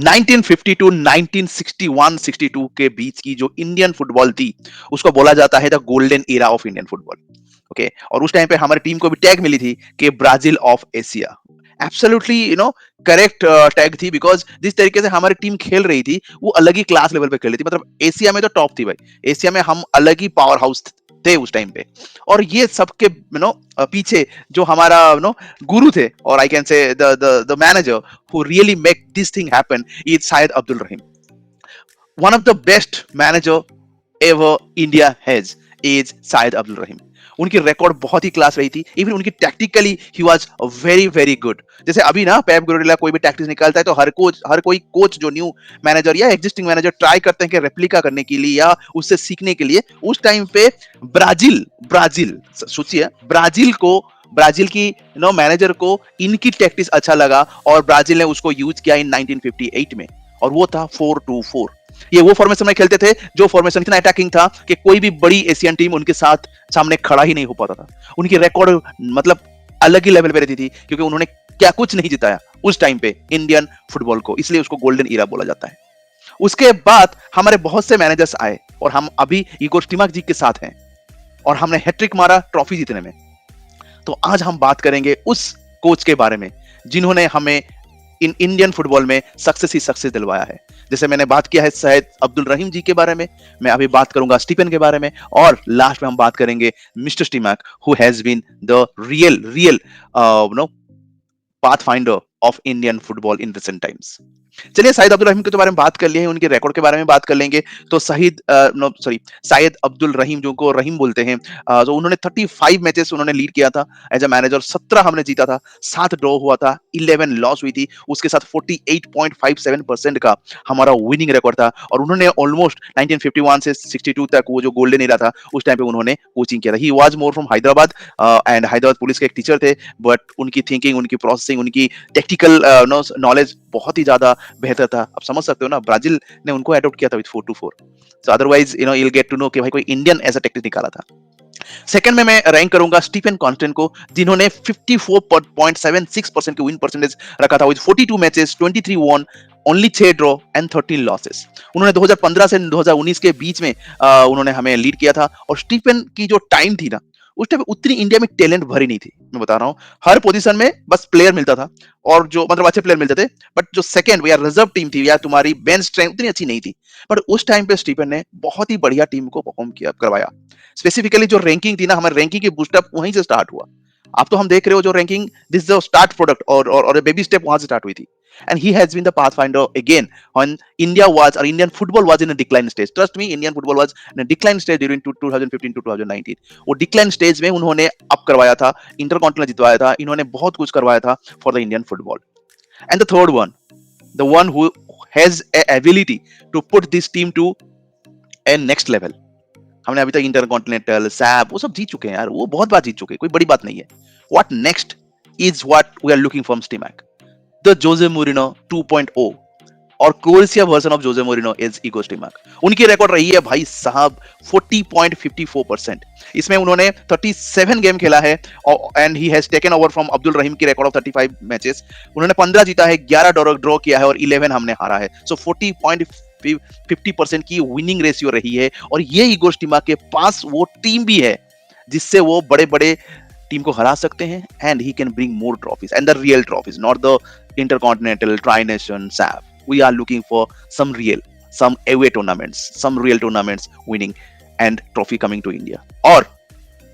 1950 to 1961-62 के बीच की जो इंडियन फुटबॉल थी, उसको बोला जाता है the golden era of Indian football. Okay, और उस टाइम पे हमारी टीम को भी टैग मिली थी कि Brazil of Asia. Absolutely correct tag थी, बिकॉज जिस तरीके से हमारी टीम खेल रही थी वो अलग ही क्लास लेवल पे खेल रही थी। मतलब एशिया में तो टॉप थी भाई, एशिया में हम अलग ही पावर हाउस थे उस टाइम पे। और ये सबके पीछे जो हमारा गुरु थे, और I can say the manager who really make this thing happen is Syed Abdul Rahim. One of the best manager ever India has is Syed Abdul Rahim. उनकी रिकॉर्ड बहुत ही क्लास रही थी। इवन उनकी tactically he was very very good. जैसे अभी ना पेप गुर्डियोला कोई भी टैक्टिक्स निकालता है तो हर कोई कोच जो न्यू मैनेजर या एग्जिस्टिंग मैनेजर ट्राई करते हैं कि रेप्लिका करने के लिए या उससे सीखने के लिए। उस टाइम पे ब्राजील ब्राजील सोचिए, ब्राजील की मैनेजर को इनकी टैक्टिक्स अच्छा लगा और ब्राजील ने उसको यूज किया इन 1958 में, और वो था 4-2-4। ये वो फॉर्मेशन में खेलते थे जो फॉर्मेशन इतना अटैकिंग था कि कोई भी बड़ी एशियन टीम उनके साथ सामने खड़ा ही नहीं हो पाता था। उनकी रिकॉर्ड मतलब अलग ही लेवल पे रहती थी, क्योंकि उन्होंने क्या कुछ नहीं जिताया उस टाइम पे इंडियन फुटबॉल को, इसलिए उसको गोल्डन ईरा बोला जाता है। उसके बाद हमारे बहुत से मैनेजर्स आए और हम अभी इगोर स्टिमाक जी के साथ हैं, और हमने हैट्रिक मारा ट्रॉफी जीतने में। तो आज हम बात करेंगे उस कोच के बारे में जिन्होंने हमें इन इंडियन फुटबॉल में सक्सेस ही सक्सेस दिलवाया है। जैसे मैंने बात किया है सैयद अब्दुल रहीम जी के बारे में, मैं अभी बात करूंगा स्टीफन के बारे में, और लास्ट में हम बात करेंगे mister Stimac, who has been the real pathfinder of Indian football in recent times. चलिए शाहिद अब्दुल रहीम के तो बारे में बात कर लिए हैं, उनके रिकॉर्ड के बारे में बात कर लेंगे। तो शाहिद अब्दुल रहीम, जो को रहीम बोलते हैं, जो उन्होंने 35 मैचेस उन्होंने लीड किया था एज अ मैनेजर। 17 हमने जीता था, 7 ड्रॉ हुआ था, 11 लॉस हुई थी। उसके साथ 48.57% का हमारा विनिंग रिकॉर्ड था। और उन्होंने ऑलमोस्ट 1951 से 62 तक वो जो गोल्डन एरा था उस टाइम पे उन्होंने कोचिंग किया था। He was more from Hyderabad, and Hyderabad police के एक टीचर थे। बट उनकी थिंकिंग, उनकी प्रोसेसिंग, उनकी टेक्निकल नॉलेज बहुत ही ज्यादा बेहतर था। आप समझ सकते हो ना, ब्राजील ने उनको अडॉप्ट किया था with 4-2-4। So otherwise you will get to know कि भाई कोई इंडियन ऐसा टेक्निक निकाला था। सेकंड में मैं रैंक करूंगा स्टीफन कॉन्स्टेंट को, जिन्होंने 54.76% की विन परसेंटेज रखा था with 42 matches, 23 one, only 6 draw and 13 losses. उन्होंने 2015 से 2019 के बीच में उन्होंने हमें लीड किया था। और स्टीफन की जो टाइम थी ना, उस टाइम उतनी इंडिया में टैलेंट भरी नहीं थी। मैं बता रहा हूँ, हर पोजीशन में बस प्लेयर मिलता था, और जो मतलब अच्छे प्लेयर मिलते थे, बट जो सेकंड या रिजर्व टीम थी या तुम्हारी बेंच स्ट्रेंथ उतनी अच्छी नहीं थी। बट उस टाइम पे स्टीफन ने बहुत ही बढ़िया टीम को परफॉर्म किया करवाया। स्पेसिफिकली जो रैंकिंग थी ना, हमारी रैंकिंग की बूस्टअप वहीं से स्टार्ट हुआ। आप तो हम देख रहे हो जो ranking, this the start product, और बेबी स्टेप वहां से स्टार्ट हुई थी। And he has been the pathfinder again when India was, or Indian football was in a decline stage. Trust me, Indian football was in a decline stage during 2015 to 2019. वो decline stage में उन्होंने up करवाया था, intercontinental जितवाया था, इन्होंने बहुत कुछ करवाया था for the Indian football. And the third one, the one who has a ability to put this team to a next level. हमने अभी तक इंटरकॉन्टिनेंटल, सैप वो सब जीत चुके हैं यार, वो बहुत बार जीत चुके हैं, कोई बड़ी बात नहीं है। What next is what we are looking from Stimac, the Jose Mourinho 2.0, और Croatia version of Jose Mourinho is Igor Stimac. उनकी रिकॉर्ड रही है भाई साहब 40.54%। इसमें उन्होंने 37 गेम खेला है, and he has taken over from Abdul Rahim की रिकॉर्ड ऑफ 35 मैचेस। उन्होंने 15 जीता है, 11 ड्रॉ किया है, और 11 हमने हारा है। सो 40.50% की विनिंग रेशियो रही है। और ये इगो स्टीमैक के पास वो टीम भी है जिससे वो बड़े बड़े टीम को हरा सकते हैं, and he can bring more trophies, and the real trophies, not the intercontinental, tri-nation, SAF. We are looking for some away tournaments, some real tournaments winning, and trophy coming to India. Or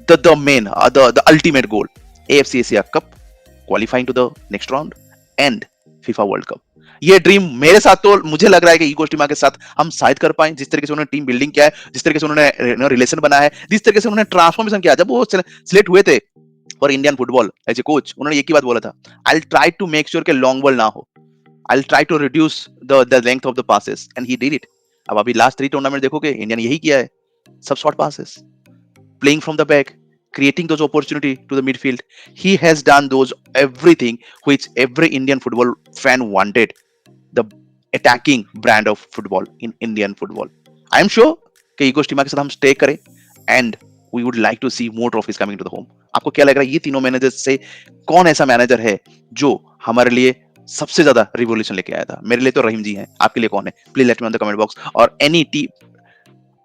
the main, the ultimate goal, AFC Asia Cup, qualifying to the next round, and FIFA World Cup. ये dream मेरे साथ तो मुझे लग रहा है कि ego टीमा के साथ हम शायद कर पाए। जिस तरीके से उन्होंने टीम बिल्डिंग किया है, जिस तरीके से उन्होंने रिलेशन बनाया है, जिस तरीके से उन्होंने ट्रांसफॉर्मेशन किया, जब वो सिलेक्ट हुए थे for Indian football as a coach, उन्होंने एक ही बात बोला था, I try to make sure कि लॉन्ग बॉल ना हो, I try to reduce the length of the passes, and he did it. अब अभी लास्ट 3 टूर्नामेंट देखोगे, इंडिया ने यही किया है, सब short passes, playing from the back, creating those opportunity to the midfield. He has done those everything which every Indian football fan wanted. The attacking brand of football in Indian football. I am sure कि इगो स्टीमा के साथ हम stay करें, and we would like to see more trophies coming to the home. आपको क्या लग रहा है, ये तीनों मैनेजर से कौन ऐसा मैनेजर है जो हमारे लिए सबसे ज्यादा रिवोल्यूशन लेके आया था। मेरे लिए तो रहीम जी हैं, आपके लिए कौन है? Please let me on the comment box. और एनी टी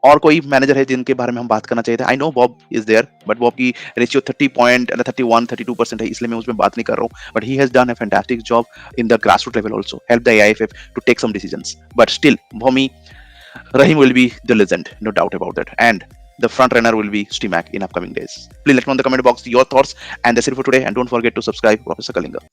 और कोई मैनेजर है जिनके बारे में हम बात करना चाहिए थे? I know Bob is there, but Bob की रेशियो 30.31-32% है, इसलिए मैं उसमें बात नहीं कर रहा हूँ। But he has done a fantastic job in the grassroot level also, help the AIFF to take some decisions. But still for me, Rahim will be the legend, no doubt about that. And the front runner will be Stimac in upcoming days. Please let me know in the comment box your thoughts. And that's it for today. And don't forget to subscribe, Professor Kalinga.